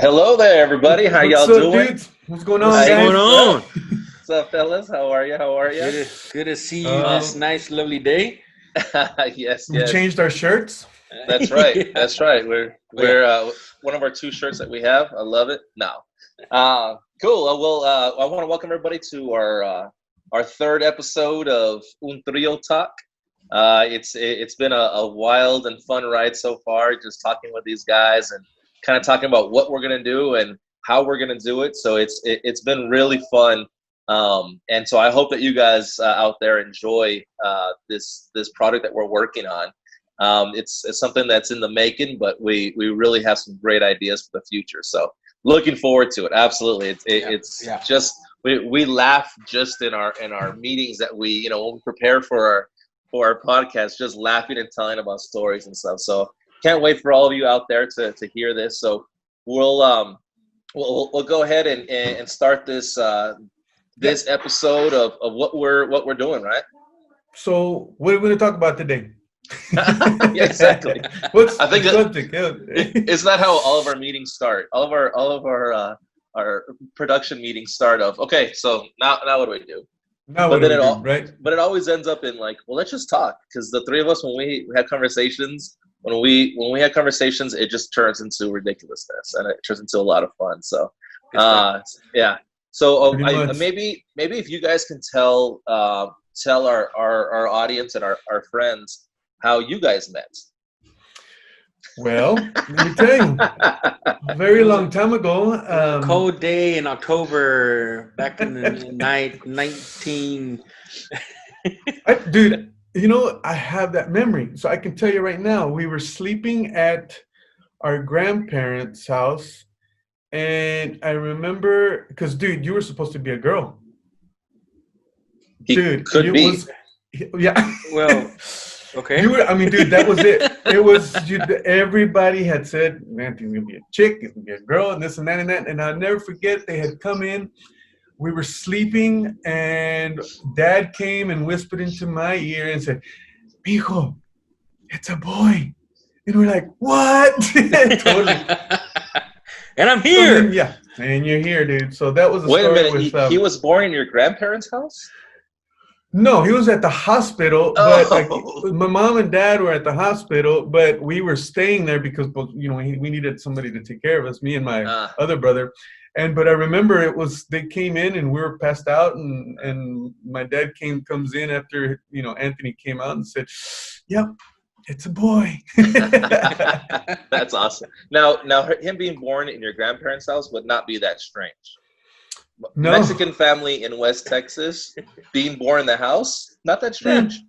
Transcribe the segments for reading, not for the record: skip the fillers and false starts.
Hello there, everybody. How What's y'all up, doing? dudes? What's going on, What's guys? going on? What's up, fellas? How are you? How are you? Good to see you this Um, nice, lovely day. Yes, we yes. changed our shirts. That's right. Yeah. That's right. We're Oh, yeah. we're one of our two shirts that we have. I love it. No, cool. I want to welcome everybody to our third episode of Un Trio Talk. It's been a wild and fun ride so far. Just talking with these guys and kind of talking about what we're gonna do and how we're gonna do it. So it's been really fun. And so I hope that you guys out there enjoy this product that we're working on. It's something that's in the making, but we really have some great ideas for the future. So looking forward to it. Absolutely, it's Yeah. just we laugh just in our meetings that we when we prepare for our podcast, just laughing and telling about stories and stuff. So can't wait for all of you out there to hear this. So we'll go ahead and start this episode of what we're doing, right? So, what are we going to talk about today? Yeah, exactly. What's I think the that subject? it's not how all of our meetings start. All of our production meetings start off. Okay, so now what do we do? Now, But what do then we do, right? but it always ends up in like, well, let's just talk, because the three of us, when we had conversations, when we had conversations, it just turns into ridiculousness and it turns into a lot of fun. So, It's fun. yeah. So Pretty I much. maybe if you guys can tell our audience and our friends how you guys met. Well, let me tell you, a very It was long time ago. It was a cold day in October back in the night 19. Dude, I have that memory. So, I can tell you right now, we were sleeping at our grandparents' house. And I remember, because, dude, you were supposed to be a girl. He Dude, could it be. was, yeah. Well, okay. I mean, dude, that was it. It was, everybody had said, man, he's going to be a chick, he's going to be a girl, and this and that and that. And I'll never forget, they had come in. We were sleeping, and Dad came and whispered into my ear and said, Mijo, it's a boy. And we're like, what? Totally. And I'm So then, here. yeah, and you're here, dude. So that was the Wait a story minute. with. He was born in your grandparents' house? No, he was at the hospital, but Oh. my mom and dad were at the hospital, but we were staying there because we needed somebody to take care of us, me and my Uh, other brother. But I remember they came in and we were passed out, and my dad comes in after Anthony came out and said, "Yep, it's a boy." That's awesome. Now, him being born in your grandparents' house would not be that strange. No. Mexican family in West Texas, being born in the house, not that strange.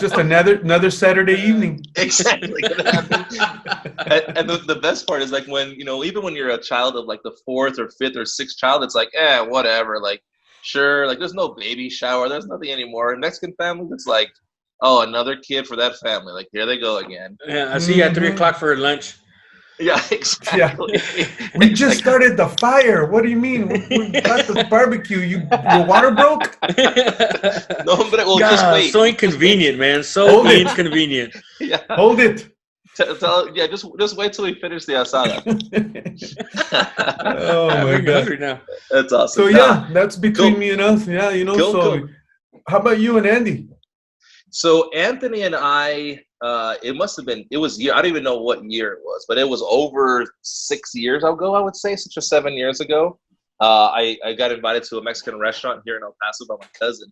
Just another Saturday evening. Exactly. And the best part is, like, when even when you're a child of like the fourth or fifth or sixth child, it's like, whatever, like, sure, like, there's no baby shower, there's nothing anymore. In Mexican families, it's like, oh, another kid for that family, like, here they go again. Yeah, I see you at 3:00 for lunch. Yeah, exactly. We just started the fire. What do you mean? We got the barbecue. Your water broke? No, but well, God, just wait. so inconvenient, man. So Hold it. inconvenient. Yeah, Hold it. just wait till we finish the asada. Oh my I'm God. hungry now. That's awesome. So yeah, that's between Cool. me and us. Yeah, Cool, so cool. how about you and Andy? So Anthony and I, it was year. I don't even know what year it was, but it was over 6 years ago. I would say 6 or 7 years ago. I got invited to a Mexican restaurant here in El Paso by my cousin,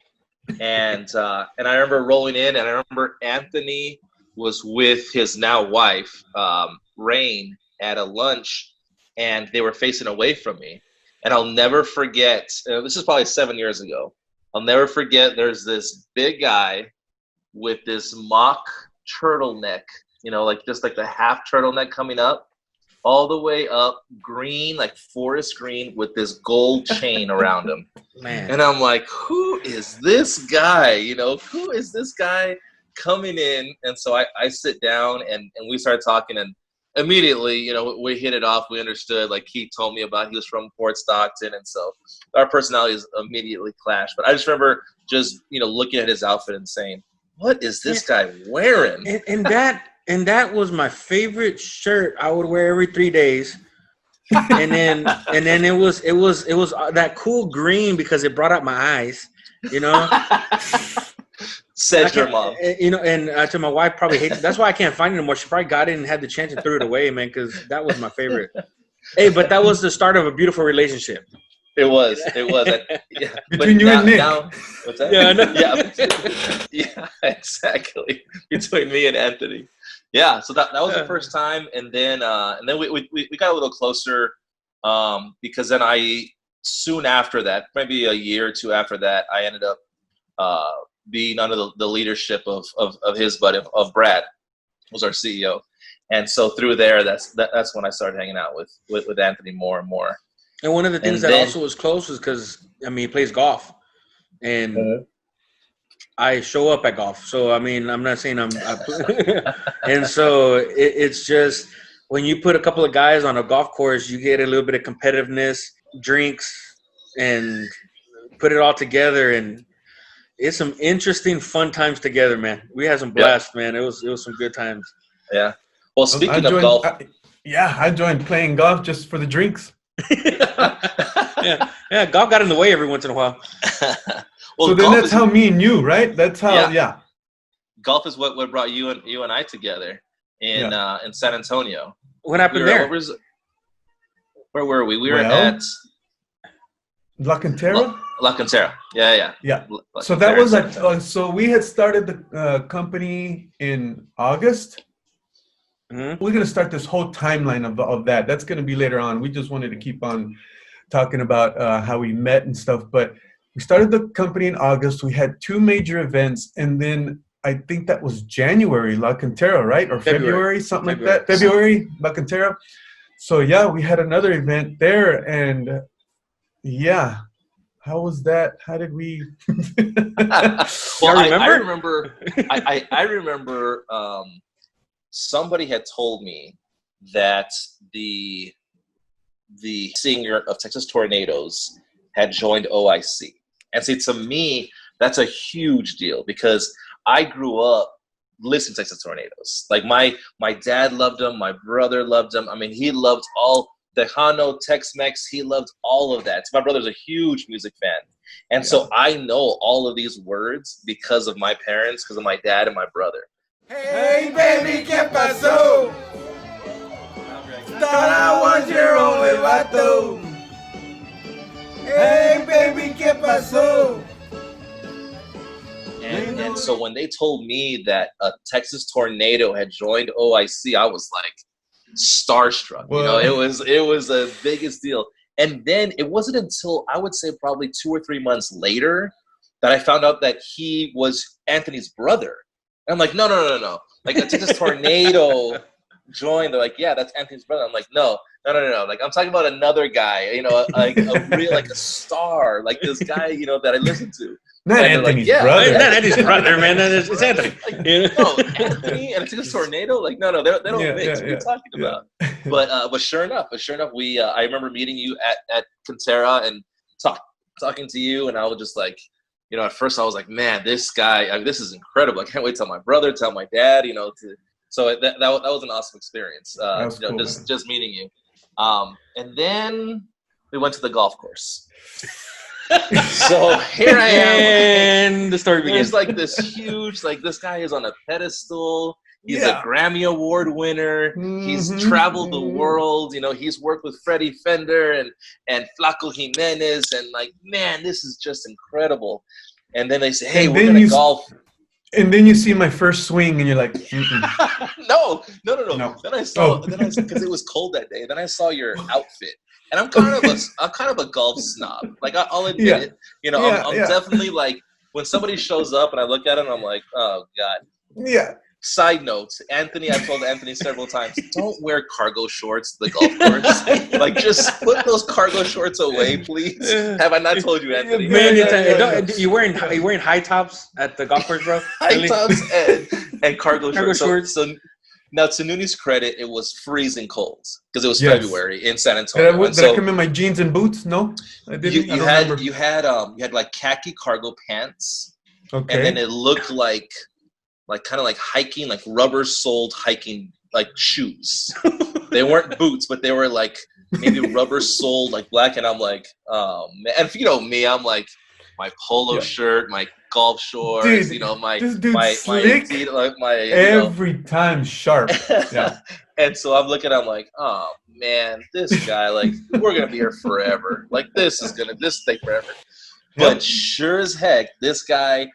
and I remember rolling in, and I remember Anthony was with his now wife, Rain, at a lunch, and they were facing away from me, and I'll never forget. This is probably 7 years ago. I'll never forget. There's this big guy with this mock turtleneck, like just like the half turtleneck coming up, all the way up, green, like forest green, with this gold chain around him. Man. And I'm like, who is this guy? Who is this guy coming in? And so I sit down and we start talking, and immediately, we hit it off. We understood, like, he told me about, he was from Port Stockton, and so our personalities immediately clashed. But I just remember just, looking at his outfit and saying, what is this guy wearing? And that was my favorite shirt. I would wear every 3 days. and then it was that cool green because it brought out my eyes, you know. Said your mom. You know, and to my wife probably hates it. That's why I can't find it anymore. She probably got it and had the chance and threw it away, man, because that was my favorite. Hey, but that was the start of a beautiful relationship. It was. Yeah. Between you and Nick. Now, what's that? Yeah, I know. Yeah, exactly. Between me and Anthony. Yeah, so that was the first time, and then we got a little closer because then soon after that, maybe a year or two after that, I ended up being under the leadership of his buddy, of Brad, who was our CEO. And so through there, that's when I started hanging out with Anthony more and more. And one of the things that also was close was because, I mean, he plays golf. And I show up at golf. So, I mean, I'm not saying and so it's just when you put a couple of guys on a golf course, you get a little bit of competitiveness, drinks, and put it all together. And it's some interesting, fun times together, man. We had some blast, man. It was some good times. Yeah. Well, speaking of golf. I joined playing golf just for the drinks. yeah. Golf got in the way every once in a while. Well, so then that's how me and you, right? That's how, Golf is what brought you and I together in San Antonio. What happened there? Where were we? We were at La Cantera. La Cantera. Yeah. So that was like, so we had started the company in August. Mm-hmm. We're going to start this whole timeline of that. That's going to be later on. We just wanted to keep on talking about how we met and stuff. But we started the company in August. We had 2 major events. And then I think that was January, La Cantera, right? Or February, something like that. February, La Cantera. So, we had another event there. And, how was that? How did we? Well, I remember somebody had told me that the singer of Texas Tornadoes had joined OIC. And see, to me, that's a huge deal because I grew up listening to Texas Tornadoes. Like my dad loved them. My brother loved them. I mean, he loved all Tejano, Tex-Mex. He loved all of that. So my brother's a huge music fan. And so I know all of these words because of my parents, because of my dad and my brother. Hey baby, ¿qué pasó? Thought I was your only vato. Hey baby, ¿qué pasó? And so when they told me that a Texas Tornado had joined OIC, I was like starstruck. Whoa. You know, it was the biggest deal. And then it wasn't until I would say probably 2 or 3 months later that I found out that he was Anthony's brother. And I'm like, no. Like a Texas Tornado joined. They're like, yeah, that's Anthony's brother. I'm like, no. Like I'm talking about another guy, you know, like a real, like a star, like this guy, you know, that I listen to. Not Anthony's brother. Not Anthony's brother, man. It's Anthony. Like, no, Anthony and a Texas Tornado. Like, no, they don't mix. What are you talking about? But sure enough, we I remember meeting you at Cantera and talking to you, and I was just like, you know, at first I was like, man, this guy, this is incredible. I can't wait to tell my brother, tell my dad, you know. So that was an awesome experience. You know, cool, just meeting you. And then we went to the golf course. So here I am, and the story begins. He's like this huge, like this guy is on a pedestal. He's a Grammy Award winner. Mm-hmm. He's traveled the world. You know, he's worked with Freddie Fender and Flaco Jimenez, and like, man, this is just incredible. And then they say, hey, we're gonna golf. And then you see my first swing, and you're like, no. Then I saw, because it was cold that day. Then I saw your outfit. And I'm kind of a golf snob. Like I'll admit it. You know, I'm definitely like when somebody shows up and I look at it and I'm like, oh God. Yeah. Side note, Anthony, I've told Anthony several times, don't wear cargo shorts to the golf course. Like just put those cargo shorts away, please. Have I not told you, Anthony? You wearing high tops at the golf course, bro? High tops and cargo shorts. So now, to Nunie's credit, it was freezing cold because it was February in San Antonio. Did I come in my jeans and boots? No, I didn't. You had like khaki cargo pants, and then it looked like kind of like hiking, like rubber-soled hiking like shoes. They weren't boots, but they were like maybe rubber soled, like black. And I'm like, oh man. And you know me, I'm like my polo shirt, my golf shorts, Dude, you know, my this dude's my slick like my every time sharp. Yeah. And so I'm looking, I'm like, oh man, this guy, like, we're gonna be here forever. Like this take forever. But sure as heck, this guy,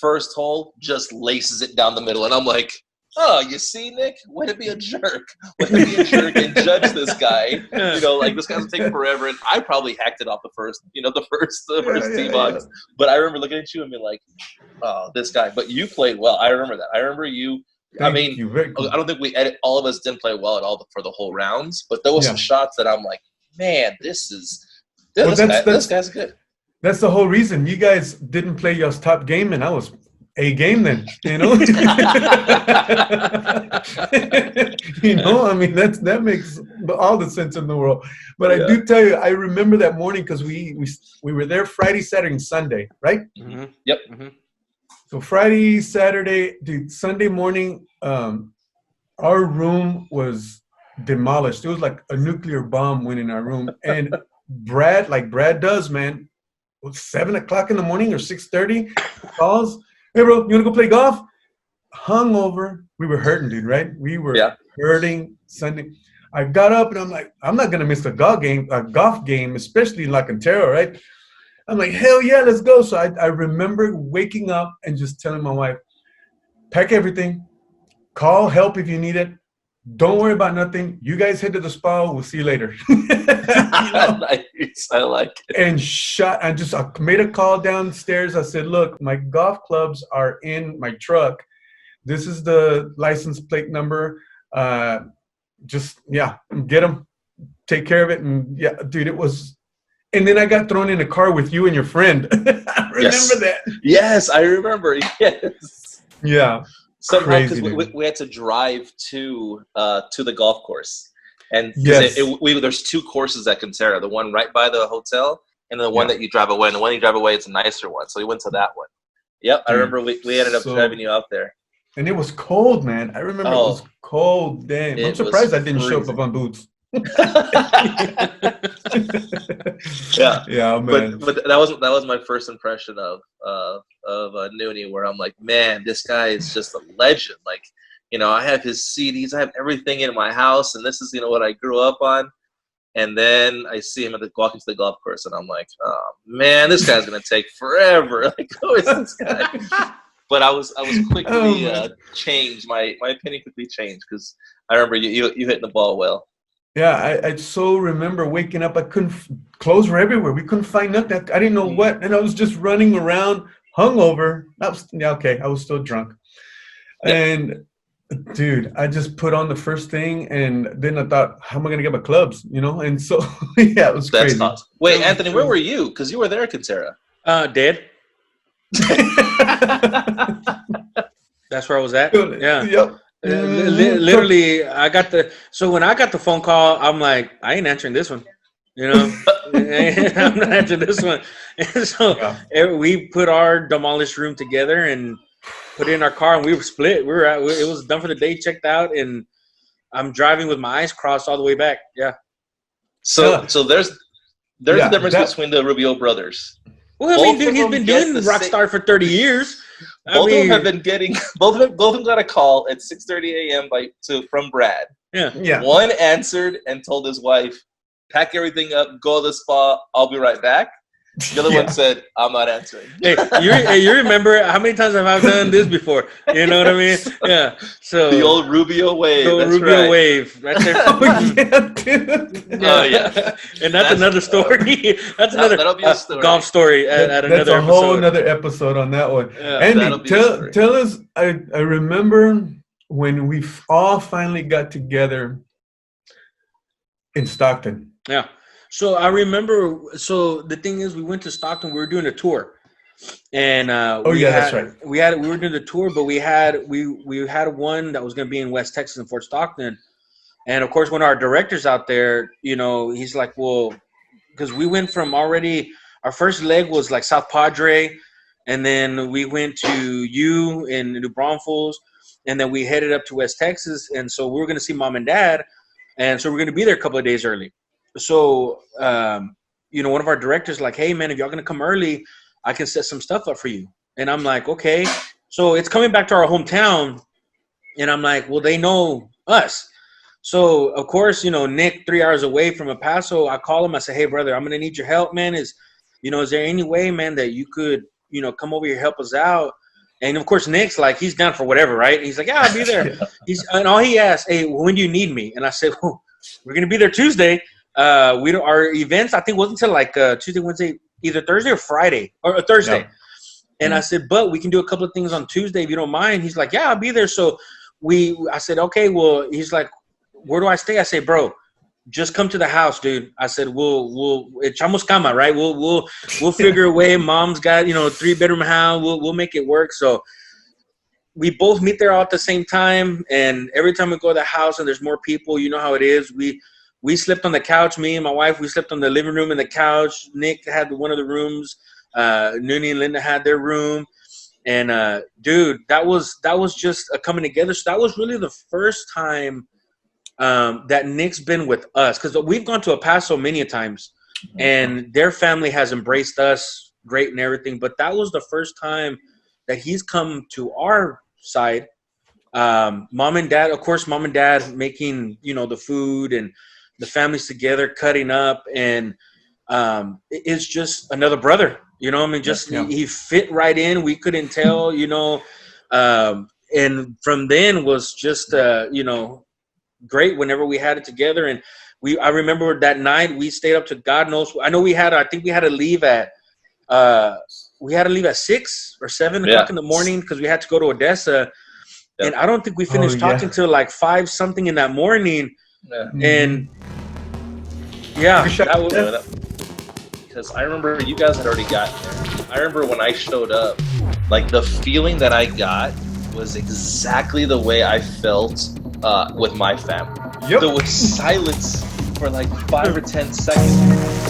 first hole, just laces it down the middle. And I'm like, oh, you see, Nick? Way to be a jerk. Way to be a jerk and judge this guy. You know, like, this guy's going to take forever. And I probably hacked it off the first tee box. But I remember looking at you and being like, oh, this guy. But you played well. I remember that. I remember you. Thank I mean, you. I don't think all of us didn't play well at all for the whole rounds. But there was some shots that I'm like, man, this guy's good. That's the whole reason you guys didn't play your top game, and I was a game then. You know, you know. I mean, that makes all the sense in the world. But I do tell you, I remember that morning because we were there Friday, Saturday, and Sunday, right? Mm-hmm. Yep. Mm-hmm. So Friday, Saturday, dude, Sunday morning, our room was demolished. It was like a nuclear bomb went in our room, and Brad, like Brad does, man. 7 o'clock in the morning or 6:30, calls, hey bro, you wanna go play golf? Hungover, we were hurting, dude, right? We were hurting Sunday. I got up and I'm like, I'm not gonna miss a golf game, especially in La Cantera, right? I'm like, hell yeah, let's go. So I remember waking up and just telling my wife, pack everything, call help if you need it. Don't worry about nothing. You guys head to the spa. We'll see you later. You know? Nice. I like it. And I made a call downstairs. I said, look, my golf clubs are in my truck. This is the license plate number. Get them. Take care of it. And yeah, dude, it was. And then I got thrown in a car with you and your friend. I remember that. Yes, I remember. Yes. Yeah. Somehow, because we had to drive to the golf course, and there's two courses at Cantera, the one right by the hotel, and the one that you drive away. And the one you drive away is a nicer one, so we went to that one. Yep, I remember we ended up driving you out there. And it was cold, man. I remember it was cold. Damn, I'm surprised I didn't show up on boots. Yeah, man. But that was my first impression of Nunie, where I'm like, man, this guy is just a legend. Like, you know, I have his CDs, I have everything in my house, and this is, you know, what I grew up on. And then I see him walking to the golf course, and I'm like, oh man, this guy's gonna take forever. Like, who is this guy? But I was quickly changed. My opinion quickly changed because I remember you hitting the ball well. Yeah, I so remember waking up. I couldn't. Clothes were everywhere. We couldn't find nothing. I didn't know what, and I was just running around, hungover. I was still drunk. And dude, I just put on the first thing, and then I thought, how am I gonna get my clubs? You know, and so yeah, it was crazy. Awesome. Wait, Anthony, where were you? Because you were there at Cantera. Dead. That's where I was at. Yeah. Yep. Literally, when I got the phone call, I'm like, I ain't answering this one, you know. I'm not answering this one. And so we put our demolished room together and put it in our car, and we were split. It was done for the day, checked out, and I'm driving with my eyes crossed all the way back. Yeah. So there's a difference between the Rubio brothers. Well, I mean, dude, he's been doing Rockstar for 30 years. Both of them have been getting both of them got a call at 6:30 a.m. from Brad. Yeah. One answered and told his wife, "Pack everything up, go to the spa. I'll be right back." The other one said, "I'm not answering." Hey, you remember how many times have I done this before? You know what I mean? Yeah. So the old Rubio wave. The Rubio wave, right there. Oh yeah. And that's another story. That'll be a story. Golf story at another episode. That's a whole another episode on that one. Yeah, Andy, tell us. I remember when we all finally got together in Stockton. Yeah. So I remember. So the thing is, we went to Stockton. We were doing a tour, and that's right. We were doing the tour, but we had one that was going to be in West Texas in Fort Stockton, and of course, when our director's out there, you know, he's like, well, because we went from already. Our first leg was like South Padre, and then we went to U in New Braunfels, and then we headed up to West Texas, and so we were going to see Mom and Dad, and so we're going to be there a couple of days early. so one of our directors like, hey man, if y'all gonna come early, I can set some stuff up for you. And I'm like, okay. So it's coming back to our hometown, and I'm like, well, they know us. So of course, Nick, 3 hours away from El Paso, I call him. I say, hey brother, I'm gonna need your help, man. Is there any way, man, that you could come over here, help us out? And of course, Nick's like, he's down for whatever, right? He's like, yeah, I'll be there. And all he asked, hey, when do you need me? And I said, well, we're gonna be there Tuesday. Our events, I think, wasn't until like Tuesday, Wednesday, either Thursday or Friday or Thursday. No. And I said, but we can do a couple of things on Tuesday if you don't mind. He's like, yeah, I'll be there. So I said, okay, well, he's like, where do I stay? I say, bro, just come to the house, dude. I said, we'll echamos cama, right? We'll figure a way. Mom's got, 3-bedroom house. We'll make it work. So we both meet there all at the same time. And every time we go to the house and there's more people, you know how it is. We slept on the couch. Me and my wife, we slept on the living room and the couch. Nick had one of the rooms. Nunie and Linda had their room. And dude, that was just a coming together. So that was really the first time that Nick's been with us, because we've gone to El Paso many times, and their family has embraced us great and everything. But that was the first time that he's come to our side. Mom and dad making the food, and the families together cutting up, and it's just another brother. He fit right in. We couldn't tell, and from then was just great whenever we had it together. And I remember that night we stayed up to God knows. I know we had to leave at 6 or 7 o'clock in the morning because we had to go to Odessa. Yep. And I don't think we finished talking till like 5 something in that morning. Yeah. And that was because I remember you guys had already gotten there. I remember when I showed up, like the feeling that I got was exactly the way I felt with my family. Yep. There was silence for like 5 or 10 seconds.